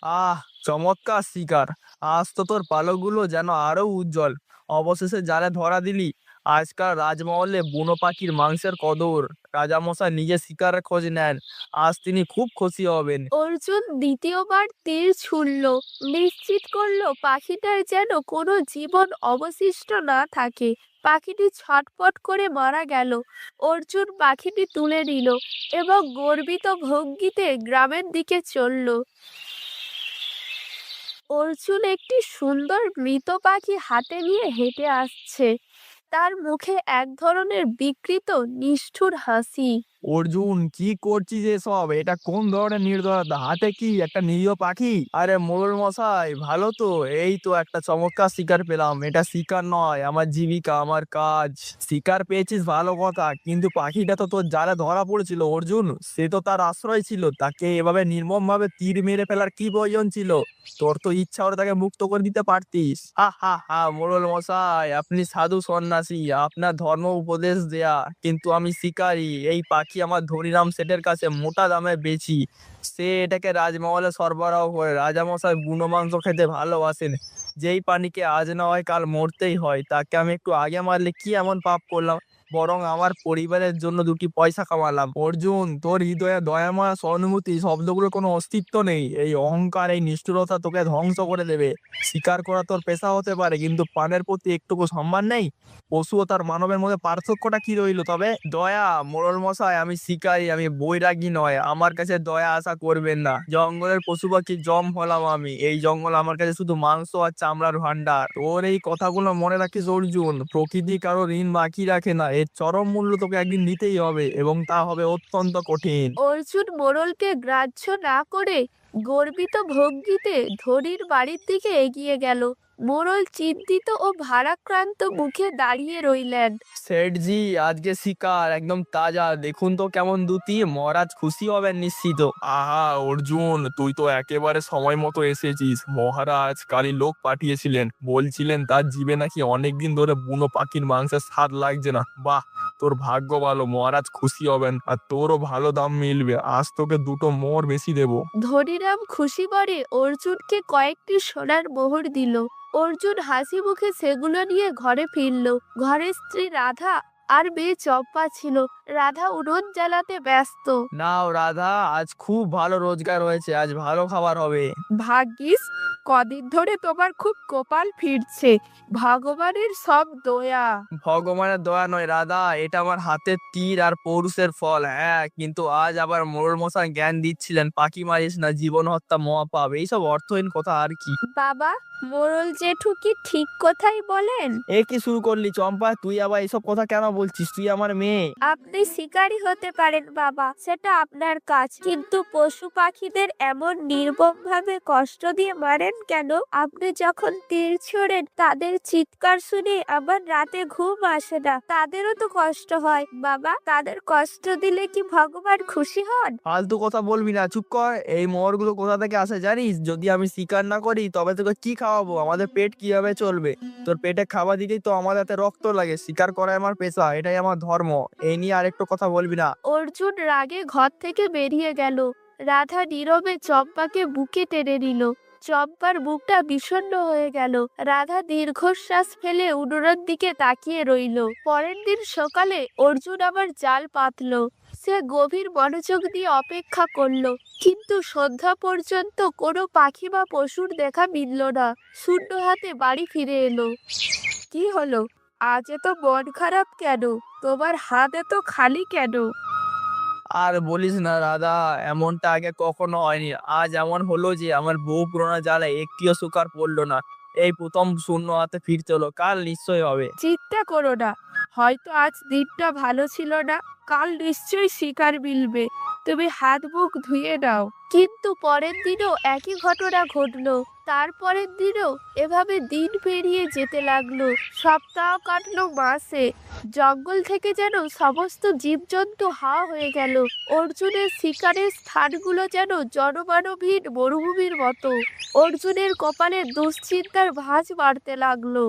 আহ, চমৎকার শিকার! আজ তো তোর পালকগুলো যেন আরো উজ্জ্বল। অবশেষে জালে ধরা দিলি। আজকাল রাজমহলে বুনো পাখির মাংসের কদর। রাজামশাই নিজে শিকারের খোঁজ নেন। আজ তিনি খুব খুশি হবেন। অর্জুন দ্বিতীয়বার তীর ছুড়ল, নিশ্চিত করলো পাখিটার যেন কোনো জীবন অবশিষ্ট না থাকে। পাখিটি ছটফট করে মারা গেল। অর্জুন পাখিটি তুলে নিল এবং গর্বিত ভঙ্গিতে গ্রামের দিকে চলল। অর্জুন একটি সুন্দর মৃত পাখি হাতে নিয়ে হেঁটে আসছে। তার মুখে এক ধরনের বিকৃত নিষ্ঠুর হাসি। অর্জুন, কি করছিস এসব? এটা কোন ধরনের নির্দয়তা? হাতে কি একটা নিরীহ পাখি? আরে মোড়ল মশাই, ভালো তো? এই তো একটা চমৎকার শিকার পেলাম। এটা শিকার নয়, আমার জীবিকা, আমার কাজ। শিকার পেয়েছিস ভালো কথা, কিন্তু পাখিটা তো তোর জালে ধরা পড়েছিল অর্জুন। সে তো তার আশ্রয় ছিল। তাকে এভাবে নির্মম ভাবে তীর মেরে ফেলার কি প্রয়োজন ছিল? তোর তো ইচ্ছা হলে তাকে মুক্ত করে দিতে পারতিস। হা হা হা! মোড়ল মশাই, আপনি সাধু সন্ন্যাসী, আপনার ধর্ম উপদেশ দেয়া, কিন্তু আমি শিকারী। এই পাখি আমার ধনীরাম শেঠের কাছে মোটা দামে বেচি। সে এটাকে রাজমহলে সরবরাহ করে। রাজামশাই বুনো মাংস খেতে ভালোবাসেন। যেই প্রাণীকে আজ না হয় কাল মরতেই হয়, তাকে আমি একটু আগে মারলে কি এমন পাপ করলাম? বরং আমার পরিবারের জন্য দুটি পয়সা কামালাম। অর্জুন, তোর হৃদয়ে দয়াময় সহানুভূতি শব্দগুলোর কোনো অস্তিত্ব নেই। এই অহংকার, এই নিষ্ঠুরতা তোকে ধ্বংস করে দেবে। শিকার করা তোর পেশা হতে পারে, কিন্তু প্রাণের প্রতি একটুকু সম্মান নেই? পশু ও তার মানবের মধ্যে পার্থক্যটা কি রইলো তবে? দয়া? মোড়ল মশাই, আমি শিকারী, আমি বৈরাগী নয়। আমার কাছে দয়া আশা করবেন না। জঙ্গলের পশু পাখি জম হলাম আমি। এই জঙ্গল আমার কাছে শুধু মাংস আর চামড়ার ভান্ডার। তোর এই কথাগুলো মনে রাখিস অর্জুন। প্রকৃতি কারো ঋণ বাকি রাখে না। এর চরম মূল্য তোকে একদিন দিতেই হবে, এবং তা হবে অত্যন্ত কঠিন। অর্জুন মোড়লকে গ্রাহ্য না করে গর্বিত ভঙ্গিতে ধনীর বাড়ির দিকে এগিয়ে গেল। মোড়ল চিন্তিত ও ভারাক্রান্ত মুখে দাঁড়িয়ে রইলেন। শেঠজি, আজকে শিকার একদম তাজা। দেখুন তো কেমন দুটি। মহারাজ খুশি হবেন নিশ্চিত। আহা অর্জুন, তুই তো একেবারে সময় মতো এসেছিস। মহারাজ কালই লোক পাঠিয়েছিলেন, বলছিলেন তার জিভে নাকি অনেকদিন ধরে বুনো পাখির মাংসের স্বাদ লাগছে না। বাহ, তোর ভাগ্য ভালো, মহারাজ খুশি হবেন আর তোরও ভালো দাম মিলবে। আজ তোকে দুটো মোহর বেশি দেবো। ধনীরাম খুশি মনে অর্জুনকে কয়েকটি সোনার মোহর দিল। অর্জুন হাসি মুখে সেগুলো নিয়ে ঘরে ফিরল। ঘরে স্ত্রী রাধা আর মেয়ে চম্পা ছিল। রাধা উনুন জ্বালাতে ব্যস্ত। নাও রাধা, আজ খুব ভালো রোজগার হয়েছে। আজ ভালো খাবার হবে। ভাগ্যিস, কদিন ধরে তোমার খুব কপাল ফিরছে। ভগবানের সব দয়া। ভগবানের দয়া নয় রাধা, এটা আমার হাতের তীর আর পৌরুষের ফল। হ্যাঁ, কিন্তু আজ আবার মোড়ল মশাই জ্ঞান দিচ্ছিলেন, পাখি মারিস না, জীবন হত্যা মহাপাপ। এইসব অর্থহীন কথা আর কি। বাবা, মোড়ল জেঠু কি ঠিক কথাই বলেন? এ কি শুরু করলি চম্পা? তুই আবার এইসব কথা কেন বলছিস? তুই আমার মেয়ে। আপনি শিকারী হতে পারেন বাবা, সেটা আপনার কাজ, কিন্তু পশু পাখিদের এমন নির্মমভাবে কষ্ট দিয়ে মারেন কেন? আপনি যখন তীর ছোড়েন তাদের চিৎকার শুনে আমার রাতে ঘুম আসে না। তাদেরও তো কষ্ট হয় বাবা। তাদের কষ্ট দিলে কি ভগবান খুশি হন? ফালতু কথা বলবি না, চুপ কর। এই মোহরগুলো কোথা থেকে আসে জানিস? যদি আমি শিকার না করি তবে তোকে কি খাওয়াবো? আমাদের পেট কিভাবে চলবে? তোর পেটে খাবার দিতেই তো আমার এতে রক্ত লাগে। শিকার করাই আমার পেশা, এটাই আমার ধর্ম। এই নিয়ে আরেকটু কথা বলবি না। অর্জুন রাগে ঘর থেকে বেরিয়ে গেল। রাধা নীরবে চম্পাকে বুকে টেনে নিল। চম্পার বুকটা বিষণ্ণ হয়ে গেল। রাধা দীর্ঘশ্বাস ফেলে উনুনের দিকে তাকিয়ে রইল। পরের দিন সকালে অর্জুন আবার জাল পাতলো। সে গভীর মনোযোগ দিয়ে অপেক্ষা করলো, কিন্তু সন্ধ্যা পর্যন্ত কোনো পাখি বা পশুর দেখা মিলল না। শূন্য হাতে বাড়ি ফিরে এলো। কি হলো? আজ এত মন খারাপ কেন? তোমার হাত এত খালি কেন? আর বলিস না রাধা, এমনটা আগে কখনো হয়নি। আজ এমন হলো যে আমার বউ পুরোনো জ্বালা একটিও সুকার পড়লো না। এই প্রথম শূন্য হাতে ফিরতে হলো। কাল নিশ্চয় হবে। চিন্তা করো না, হয়তো আজ দিনটা ভালো ছিল না, কাল নিশ্চয়ই শিকার মিলবে। তুমি হাত মুখ ধুয়ে নাও। কিন্তু পরের দিনও একই ঘটনা ঘটলো। তারপরের দিনও এভাবে দিন পেরিয়ে যেতে লাগলো। সপ্তাহ কাটলো, মাসে। জঙ্গল থেকে যেন সমস্ত জীবজন্তু হাওয়া হয়ে গেল। অর্জুনের শিকারের স্থানগুলো যেন জনমানবহীন মরুভূমির মতো। অর্জুনের কপালে দুশ্চিন্তার ভাঁজ বাড়তে লাগলো।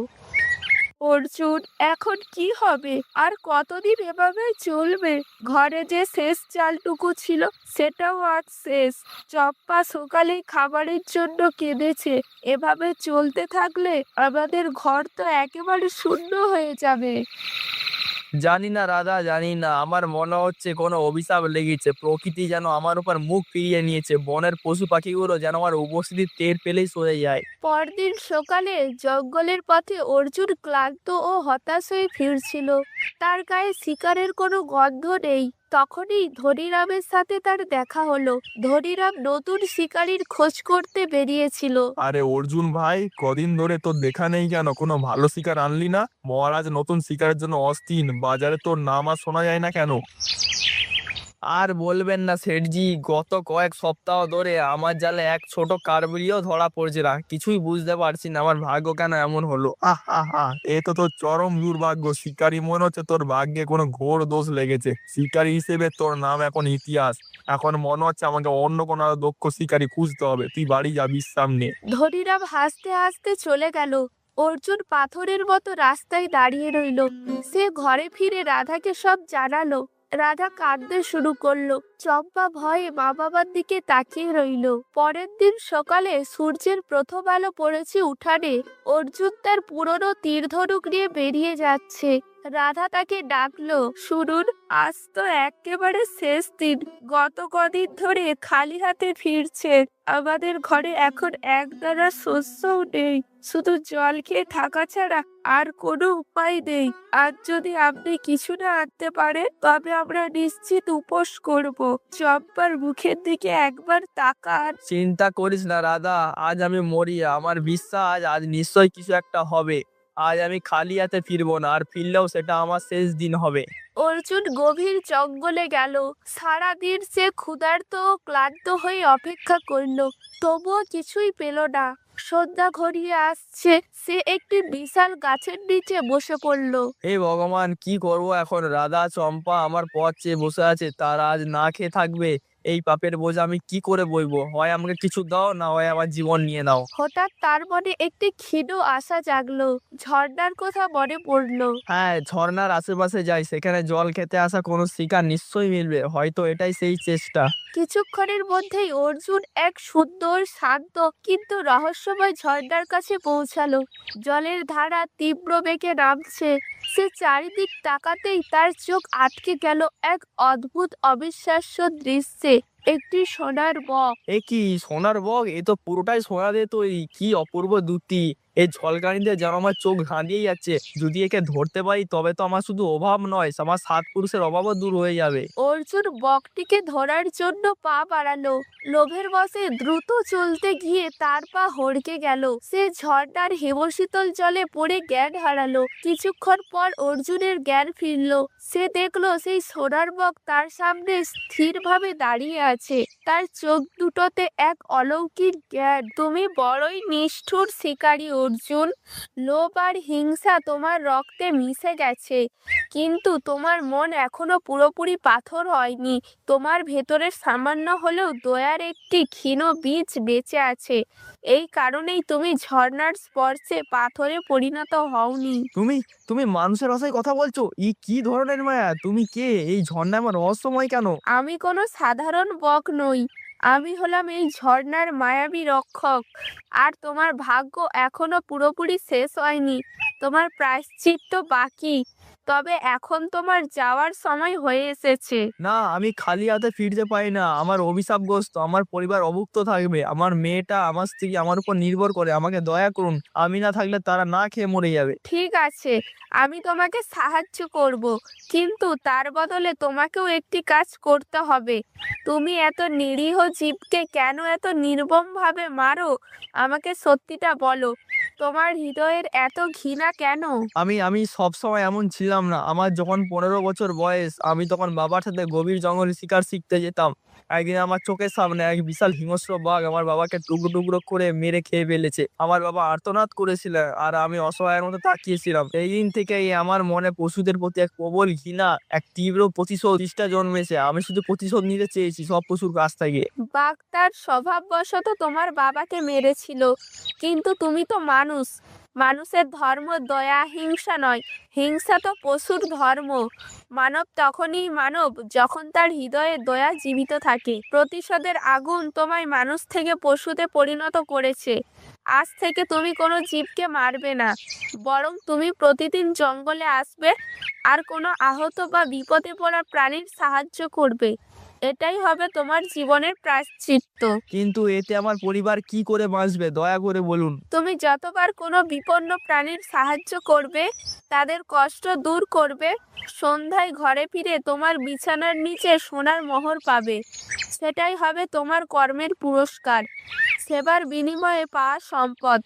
অর্জুন, এখন কি হবে? আর কতদিন এভাবে চলবে? ঘরে যে শেষ চালটুকু ছিল সেটাও আজ শেষ। চম্পা সকালেই খাবারের জন্য কেঁদেছে। এভাবে চলতে থাকলে আমাদের ঘর তো একেবারে শূন্য হয়ে যাবে। জানি না রাধা, জানি না, আমার মনে হচ্ছে কোনো অভিশাপ লেগেছে। প্রকৃতি যেন আমার উপর মুখ ফিরিয়ে নিয়েছে। বনের পশু পাখিগুলো যেন আমার উপস্থিতি টের পেলেই সরে যায়। পরদিন সকালে জঙ্গলের পথে অর্জুন ক্লান্ত ও হতাশ হয়ে ফিরছিল। তার গায়ে শিকারের কোনো গন্ধ নেই। তখনই ধনীরামের সাথে তার দেখা হলো। ধনীরাম নতুন শিকারীর খোঁজ করতে বেরিয়েছিল। আরে অর্জুন ভাই, কদিন ধরে তোর দেখা নেই কেন? কোনো ভালো শিকার আনলি না? মহারাজ নতুন শিকারের জন্য অস্থির। বাজারে তোর নাম আর শোনা যায় না কেন? আর বলবেন না শেঠজি, গত কয়েক সপ্তাহ ধরে আমার জালে এক ছোট কারবিড়িও ধরা পড়ছে না। কিছুই বুঝতে পারছি না আমার ভাগ্য কেন এমন হলো। আহা, এ তো তোর চরম দুর্ভাগ্য। শিকারী মনে হচ্ছে তোর ভাগ্যে কোনো ঘোর দোষ লেগেছে। শিকারী হিসেবে তোর নাম এখন ইতিহাস। এখন মনে হচ্ছে আমাকে অন্য কোনো আরো দক্ষ শিকারী খুঁজতে হবে। তুই বাড়ি যা, বিশ্রাম নে। ধনীরাম হাসতে হাসতে চলে গেল। অর্জুন পাথরের মতো রাস্তায় দাঁড়িয়ে রইল। সে ঘরে ফিরে রাধাকে সব জানালো। রাধা কাঁদতে শুরু করলো। চম্পা ভয়ে মা বাবার দিকে তাকিয়ে রইল। পরের দিন সকালে সূর্যের প্রথম আলো পড়েছে উঠানে। অর্জুন তার পুরনো তীর ধনুক নিয়ে বেরিয়ে যাচ্ছে। রাধা তাকে ডাকলো, শুনুন, আজ তো একেবারে শেষ দিন। গত কদিন ধরে খালি হাতে ফিরছে। আমাদের ঘরে এখন একদানা শস্যও নেই। শুধু জল খেয়ে থাকা ছাড়া আর কোনো উপায় নেই। আজ যদি আপনি কিছু না আনতে পারেন তবে আমরা নিশ্চিত উপোস করব। চম্পার মুখের দিকে একবার তাকান। চিন্তা করিস না রাধা, আজ আমি মরি, আমার বিশ্বাস আজ নিশ্চয়ই কিছু একটা হবে। আজ আমি খালি হাতে ফিরবো না, আর ফিরলেও সেটা আমার শেষ দিন হবে। অর্জুন গভীর জঙ্গলে গেল। সারাদিন সে ক্ষুধার্ত ও ক্লান্ত হয়ে অপেক্ষা করলো, তবুও কিছুই পেল না। সন্ধ্যা ঘনিয়ে আসছে। সে একটি বিশাল গাছের নিচে বসে পড়ল। হে ভগবান, কি করব এখন? রাধা চম্পা আমার পথ চেয়ে বসে আছে, তারা আজ না খেয়ে থাকবে। এই পাপের বোঝা আমি কি করে বইবো? হয় আমাকে কিছু দাও, না হয় আমার জীবন নিয়ে নাও। হঠাৎ তার মনে একটি ক্ষীণ আশা জাগলো। ঝর্ণার কথা মনে পড়লো। হ্যাঁ, ঝর্ণার আশেপাশে যাই, সেখানে জল খেতে আসা কোনো শিকার নিশ্চয়ই মিলবে। হয়তো এটাই সেই চেষ্টা। কিছুক্ষণের মধ্যেই অর্জুন এক সুন্দর, শান্ত কিন্তু রহস্যময় ঝর্ণার কাছে পৌঁছালো। জলের ধারা তীব্র বেগে নামছে। সে চারিদিক তাকাতেই তার চোখ আটকে গেল এক অদ্ভুত অবিশ্বাস্য দৃশ্যে। একটি সোনার বক। এ কি সোনার বক? এ তো পুরোটাই সোনা দিয়ে তৈরি। কি অপূর্ব দ্যুতি! এই ঝলকানিতে যেন আমার চোখ ধাঁধিয়ে যাচ্ছে। যদি একে ধরতে পারি তবে তো আমার শুধু অভাব নয়, আমার সাত পুরুষের অভাবও দূর হয়ে যাবে। অর্জুন বকটিকে ধরার জন্য পা বাড়ালো। লোভের বশে দ্রুত চলতে গিয়ে তার পা হড়কে গেল। সে ঝর্ণার হিমশীতল জলে পড়ে জ্ঞান হারালো। কিছুক্ষণ পর অর্জুনের জ্ঞান ফিরলো। সে দেখলো সেই সোনার বক তার সামনে স্থিরভাবে দাঁড়িয়ে আছে। তার চোখ দুটোতে এক অলৌকিক জ্ঞান। তুমি বড়ই নিষ্ঠুর শিকারী অর্জুন। লোভ আর হিংসা তোমার রক্তে মিশে গেছে, কিন্তু তোমার মন এখনো পুরোপুরি পাথর হয়নি। তোমার ভেতরে সামান্য হলেও দয়ার একটি ক্ষীণ বীজ বেঁচে আছে। এই কারণেই তুমি ঝর্ণার স্পর্শে পাথরে পরিণত হওনি। তুমি তুমি মানুষের ভাষায় কথা বলছো? কি ধরনের মায়া? তুমি কে? এই ঝর্ণা আমার রহস্যময় কেন? আমি কোনো সাধারণ বক নই। আমি হলাম এই ঝর্ণার মায়াবী রক্ষক। আর তোমার ভাগ্য এখনো পুরোপুরি শেষ হয়নি। তোমার প্রায়শ্চিত্ত বাকি। তবে এখন তোমার যাওয়ার সময় হয়ে এসেছে। না, আমি খালি হাতে ফিরতে পারি না। আমার অভিশাপগ্রস্ত, আমার পরিবার অভুক্ত থাকবে। আমার মেয়েটা, আমার স্ত্রী আমার উপর নির্ভর করে। আমাকে দয়া করুন, আমি না থাকলে তারা না খেয়ে মরে যাবে। ঠিক আছে, আমি তোমাকে সাহায্য করব, কিন্তু তার বদলে তোমাকেও একটি কাজ করতে হবে। তুমি এত নিরীহ জীবকে কেন এত নির্মমভাবে মারো? আমাকে সত্যিটা বলো, তোমার হৃদয়ের এত ঘৃণা কেন? আমি সবসময় এমন ছিলাম না। আমার যখন 15 বছর বয়স, আমি তখন বাবার সাথে গভীর জঙ্গলে শিকার শিখতে যেতাম। একদিন আমার চোখের সামনে এক বিশাল হিংস্র বাঘ আমার বাবাকে টুকরো টুকরো করে মেরে খেয়ে ফেলেছে। আমার বাবা আর্তনাদ করেছিলেন, আর আমি অসহায়ের মতো তাকিয়েছিলাম। এই দিন থেকেই আমার মনে পশুদের প্রতি এক প্রবল ঘৃণা, এক তীব্র প্রতিশোধ চেষ্টা জন্মেছে। আমি শুধু প্রতিশোধ নিতে চেয়েছি সব পশুর কাছ থেকে। বাঘ তার স্বভাববশত তোমার বাবাকে মেরেছিল, কিন্তু তুমি তো মানুষ। মানুষের ধর্ম দয়া, হিংসা নয়। হিংসা তো পশুর ধর্ম। মানব তখনই মানব যখন তার হৃদয়ে দয়া জীবিত থাকে। প্রতিশোধের আগুন তোমায় মানুষ থেকে পশুতে পরিণত করেছে। আজ থেকে তুমি কোনো জীবকে মারবে না, বরং তুমি প্রতিদিন জঙ্গলে আসবে আর কোনো আহত বা বিপদে পড়া প্রাণীর সাহায্য করবে। এটাই হবে তোমার জীবনের প্রায়শ্চিত্ত। কিন্তু এতে আমার পরিবার কি করে বাঁচবে, দয়া করে বলুন। তুমি যতবার কোনো বিপন্ন প্রাণীর সাহায্য করবে, তাদের কষ্ট দূর করবে, সন্ধ্যায় ঘরে ফিরে তোমার বিছানার নিচে সোনার মোহর পাবে। সেটাই হবে তোমার কর্মের পুরস্কার, সেবার বিনিময়ে পাওয়া সম্পদ।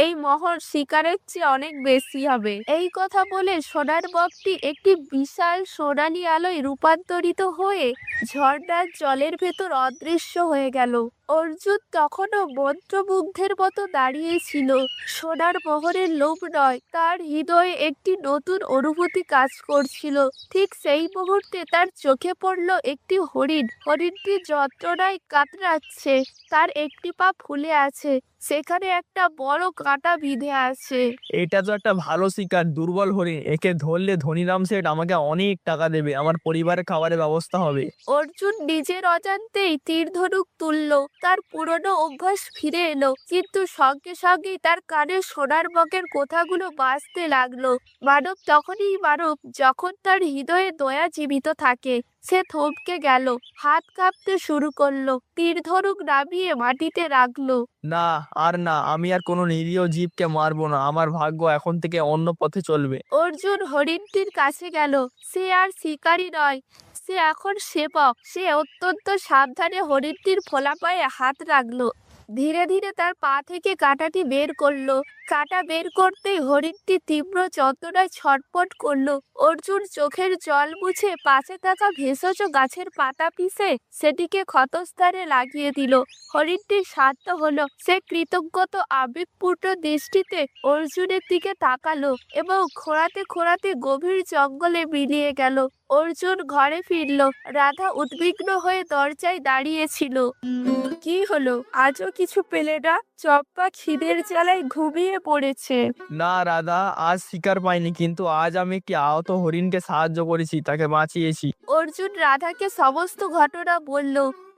এই মোহর শিকারের চেয়ে অনেক বেশি হবে। এই কথা বলে সোনার বকটি একটি বিশাল সোনালী আলোয় রূপান্তরিত হয়ে ঝর্ণার জলের ভেতর অদৃশ্য হয়ে গেল। অর্জুন তখনও মন্ত্রমুগ্ধের মতো দাঁড়িয়েছিল। সোনার মোহরের লোভ নয়, তার হৃদয়ে একটি নতুন অনুভূতি কাজ করছিল। ঠিক সেই মুহূর্তে তার চোখে পড়ল একটি হরিণ। হরিণটি যন্ত্রণায় কাতরাচ্ছে, তার একটি পা ফুলে আছে, সেখানে একটা বড় কাঁটা বিঁধে আছে। এটা তো একটা ভালো শিকার, দুর্বল হরিণ। একে ধরলে ধনীরাম শেঠ আমাকে অনেক টাকা দেবে, আমার পরিবারের খাবারের ব্যবস্থা হবে। অর্জুন নিজের অজান্তেই তীর ধনুক তুললো। তার পুরনো অভ্যাস ফিরে এলো, কিন্তু সঙ্গে সঙ্গেই তার কানে সোনার বকের কথাগুলো বাজতে লাগলো। মানব তখনই মানব যখন তার হৃদয়ে দয়া জীবিত থাকে। সে থমকে গেল, হাত কাঁপতে শুরু করলো, তীর ধনুক নামিয়ে মাটিতে রাখলো। না, আর না, আমি আর কোনো নিরীহ জীবকে মারবো না। আমার ভাগ্য এখন থেকে অন্য পথে চলবে। অর্জুন হরিণটির কাছে গেল। সে আর শিকারী নয়, সে এখন সেবক। সে অত্যন্ত সাবধানে হরিণটির ফোলা পায়ে হাত রাখলো। ধীরে ধীরে তার পা থেকে কাঁটাটি বের করলো। কাঁটা বের করতেই হরিণটি তীব্র যন্ত্রণায় ছটফট করলো। অর্জুন চোখের জল মুছে পাশে থাকা ভেষজ গাছের পাতা পিষে সেটিকে ক্ষতস্থানে লাগিয়ে দিল। হরিণটি শান্ত হলো। সে কৃতজ্ঞত আবেগপূর্ণ দৃষ্টিতে অর্জুনের দিকে তাকালো এবং খোঁড়াতে খোঁড়াতে গভীর জঙ্গলে মিলিয়ে গেল। অর্জুন ঘরে ফিরল। রাধা উদ্বিগ্ন হয়ে দরজায় দাঁড়িয়েছিল। কি হলো, আজও কিছু পেলে না? চম্পা খিদের জ্বালায় ঘুমিয়ে পড়েছে। না রাধা, আজ শিকার পাইনি, কিন্তু আজ আমি একটি আহত হরিণকে সাহায্য করেছি, তাকে বাঁচিয়েছি। অর্জুন রাধাকে সমস্ত ঘটনা বলল।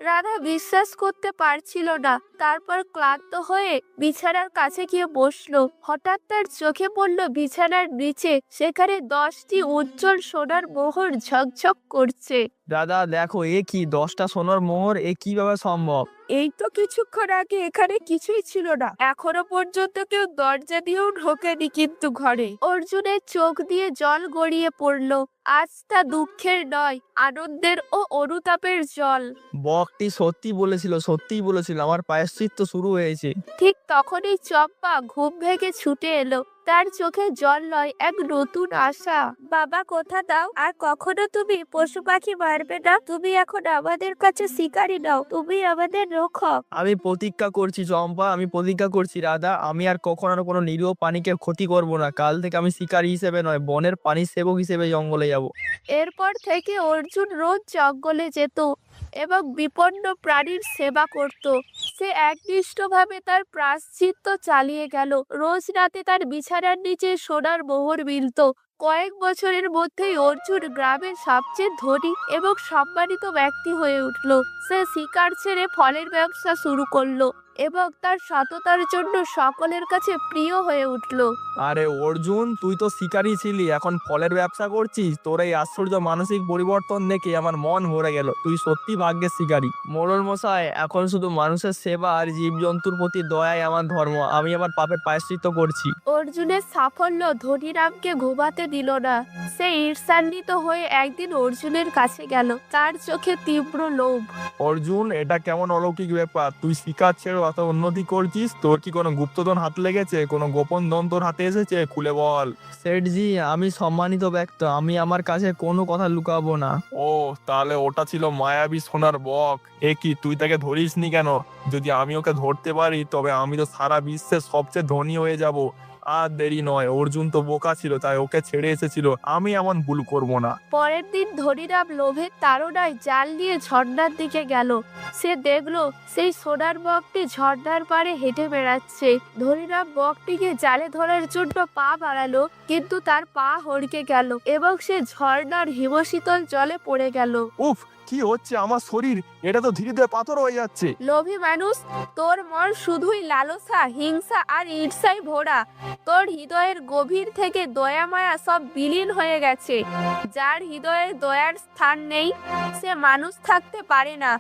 রাধা বিশ্বাস করতে পারছিল না। তারপর ক্লান্ত হয়ে বিছানার কাছে গিয়ে বসলো। হঠাৎ তার চোখে পড়ল বিছানার নিচে, সেখানে 10টি উজ্জ্বল সোনার মোহর ঝকঝক করছে। দাদা দেখো, এ কি 10টা সোনার মোহর, এ কিভাবে সম্ভব? এই তো কিছুক্ষণ আগে এখানে কিছুই ছিল না। এখনো পর্যন্ত কেউ দরজা দিয়েও ঢোকেনি কিন্তু ঘরে। অর্জুনের চোখ দিয়ে জল গড়িয়ে পড়ল। আজ তা দুঃখের নয়, আনন্দের ও অনুতাপের জল। বকটি সত্যিই বলেছিল, আমার প্রায়শ্চিত্ত শুরু হয়েছে। ঠিক তখনই চম্পা ঘুম ভেঙে ছুটে এলো। তার চোখে জল নয়, এক নতুন আশা। বাবা, কথা দাও, আর কখনো তুমি পশু পাখি মারবে না। তুমি এখন আমাদের কাছে শিকারী নাও, তুমি আমাদের রক্ষক। আমি প্রতিজ্ঞা করছি চম্পা, আমি প্রতিজ্ঞা করছি রাধা, আমি আর কখনো কোনো নিরীহ প্রাণীকে ক্ষতি করব না। কাল থেকে আমি শিকারী হিসেবে নয়, বনের প্রাণী সেবক হিসেবে জঙ্গলে যাব। এরপর থেকে অর্জুন রোজ জঙ্গলে যেত এবং বিপন্ন প্রাণীর সেবা করত। সে একনিষ্ঠভাবে তার প্রায়শ্চিত্ত চালিয়ে গেল। রোজ রাতে তার বিছানার নিচে সোনার মোহর মিলত। কয়েক বছরের মধ্যেই অর্জুন গ্রামের সবচেয়ে ধনী এবং সম্মানিত ব্যক্তি হয়ে উঠল। সে শিকার ছেড়ে ফলের ব্যবসা শুরু করলো এবং তার সততার জন্য সকলের কাছে প্রিয় হয়ে উঠল। আরে অর্জুন, তুই তো শিকারী ছিলি, এখন ফলের ব্যবসা করছিস। তোর এই আশ্চর্য মানসিক পরিবর্তন দেখে আমার মন ভরে গেল। তুই সত্যি ভাগ্যের শিকারী। মোড়ল মশাই, এখন শুধু মানুষের সেবা আর জীবজন্তুর প্রতি দয়াই আমার ধর্ম। আমি আমার পাপের প্রায়শ্চিত্ত করছি। অর্জুনের সাফল্য ধনীরামকে ঘুমাতে দিল না। সে ঈর্ষান্বিত হয়ে একদিন অর্জুনের কাছে গেল। তার চোখে তীব্র লোভ। অর্জুন, এটা কেমন অলৌকিক ব্যাপার? তুই শিকার ছেড়ে অত উন্নতি করছিস, তোর কি কোনো গুপ্তধন হাত লেগেছে? কোনো গোপন ধন তোর হাতে এসেছে? খুলে বল। সেঠজি, আমি সম্মানিত ব্যক্তি, আমি আমার কাছে কোনো কথা লুকাবো না। ও, তাহলে ওটা ছিল মায়াবী সোনার বক। এ কি, তুই তাকে ধরিসনি কেন? যদি আমি ওকে ধরতে পারি তবে আমি তো সারা বিশ্বের সবচেয়ে ধনী হয়ে যাব। আর দেরি নয়, অর্জুন তো বোকা ছিল তাই ওকে ছেড়ে এসেছিল, আমি এমন ভুল করব না। পরের দিন ধনীরাম লোভের তাড়নায় জাল নিয়ে ঝর্ণার দিকে গেল। সে দেখলো সেই সোনার বকটি ঝর্ণার পাড়ে হেঁটে বেড়াচ্ছে। ধনীরাম বকটিকে জালে ধরার জন্য পা বাড়ালো, কিন্তু তার পা হড়কে গেল এবং সে ঝর্ণার হিমশীতল জলে পড়ে গেল। উফ, কি হচ্ছে আমার শরীর, এটা তো ধীরে ধীরে পাথর হয়ে যাচ্ছে। লোভী মানুষ, তোর মন শুধুই লালসা, হিংসা আর ঈর্ষায় ভরা। তোর হৃদয়ের গভীর থেকে দয়া মায়া সব বিলীন হয়ে গেছে। যার হৃদয়ে দয়ার স্থান নেই, সে মানুষ থাকতে পারে না।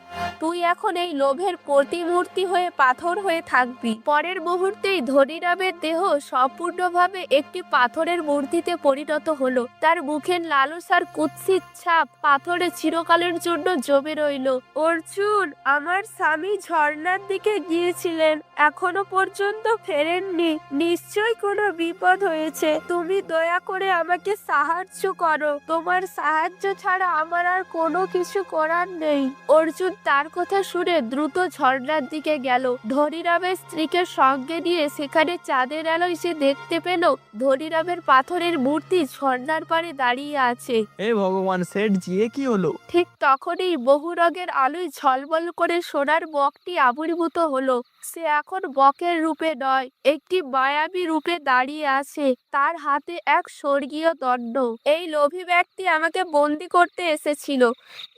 তুই এখন এই লোভের প্রতিমূর্তি হয়ে পাথর হয়ে থাকবি। পরের মুহূর্তেই ধনীরামের দেহ সম্পূর্ণভাবে একটি পাথরের মূর্তিতে পরিণত হলো। তার মুখের লালসার কুৎসিত ছাপ পাথরে চিরকালের জন্য জমে রইল। অর্জুন, আমার স্বামী ঝর্ণার দিকে গিয়েছিলেন, এখনো পর্যন্ত ফেরেননি। নিশ্চয়ই কোনো বিপদ হয়েছে। তুমি দয়া করে আমাকে সাহায্য করো। তোমার সাহায্য ছাড়া আমার আর কোনো কিছু করার নেই। অর্জুন তার কথা শুনে দ্রুত ঝর্ণার দিকে গেল। ধনীরামের স্ত্রীকে সঙ্গে নিয়ে সেখানে চাঁদের আলোয় সে দেখতে পেল ধনীরামের পাথরের মূর্তি ঝর্ণার পাড়ে দাঁড়িয়ে আছে। এ ভগবান, সেটজি এ কি হলো? ঠিক তখনই বহু রঙের আলোয় ঝলমল করে সোনার বকটি আবির্ভূত হলো। সে এখন বকের রূপে নয়, একটি মায়াবী রূপে দাঁড়িয়ে আছে। তার হাতে এক স্বর্গীয় দণ্ড। এই লোভী ব্যক্তি আমাকে বন্দি করতে এসেছিল।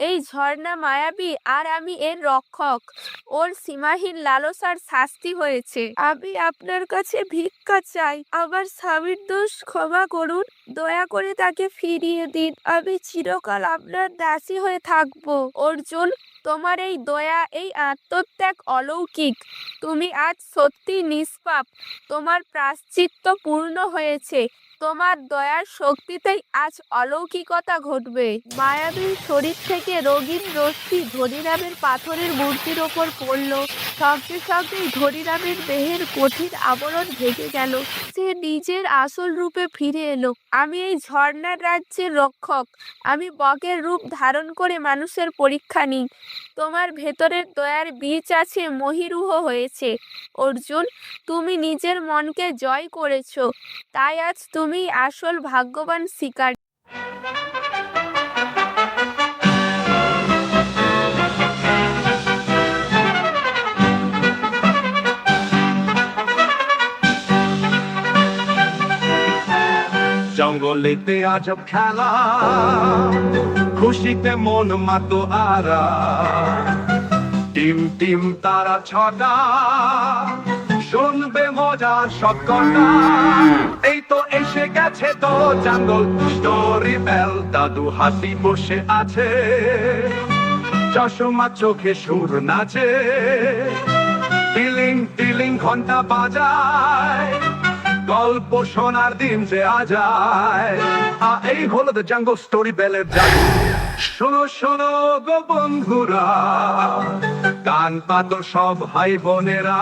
এই ঝর্ণা মায়াবী আর আমি এর রক্ষক। ওর সীমাহীন লালসার শাস্তি হয়েছে। আমি আপনার কাছে ভিক্ষা চাই। আমার স্বামীর দোষ ক্ষমা করুন। দয়া করে তাকে ফিরিয়ে দিন। আমি চিরকাল আপনার দাসী হয়ে থাকবো। অর্জুন, তোমার এই দয়া, এই আত্মত্যাগ অলৌকিক। তুমি আজ সত্যি নিষ্পাপ। তোমার প্রায়শ্চিত্ত পূর্ণ হয়েছে। তোমার দয়ার শক্তিতেই আজ অলৌকিকতা ঘটবে। মায়াবীর শরীর থেকে রঙিন রশ্মি ধনীরামের পাথরের মূর্তির ওপর পড়ল। সঙ্গে সঙ্গেই ধনীরামের দেহের কঠিন আবরণ ভেঙে গেল। সে নিজের আসল রূপে ফিরে এলো। আমি এই ঝর্ণার রাজ্যের রক্ষক। আমি বকের রূপ ধারণ করে মানুষের পরীক্ষা নিই। তোমার ভেতরের দয়ার বীজ আছে মহীরুহ হয়েছে। অর্জুন, তুমি নিজের মনকে জয় করেছো। তাই আজ তুমি আসল ভাগ্যবান শিকারী। জঙ্গলেতে আজব খেলা, খুশিতে মন মাতো আরা, টিম টিম তারা ছটা, শুনবে মজার সব কথা। এই তো এসে গেছে তো জঙ্গল স্টোরি বেল। দাদু হাসি বসে আছে, চশমা চোখে সুর নাচে, টিলিং টিলিং ঘন্টা বাজায়, গল্প শোনার দিন যে আজায়। এই হলো দ্য জঙ্গল স্টোরি বেলের জাদু। শোনো শোনো গো বন্ধুরা, কান পাতো সব ভাই বোনেরা,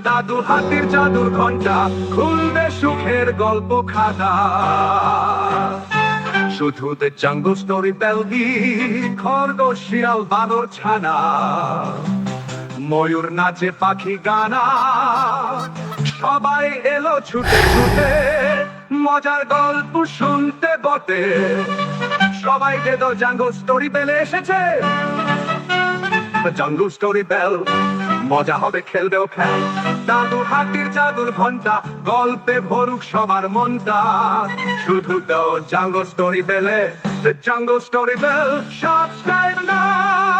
দাদু হাতির জাদুর ঘন্টা খুলবে সুখের গল্প খাতা। শুধু দ্য জঙ্গল স্টোরি বেল গীত, খরগোশ শিয়াল বানর ছানা, ময়ূর নাচে পাখি গানা, সবাই এলো ছুটে ছুটে মজার গল্প শুনতে বটে। সবাই যে দ্য জঙ্গল স্টোরি বেলে এসেছে। দ্য জঙ্গল স্টোরি বেল, মজা হবে খেলবেও খেল। দাদু হাতির জাদুর ঘন্টা, গল্পে ভরুক সবার মনটা। শুধু দ্য জঙ্গল স্টোরি বেলে, the jungle story bell, subscribe now.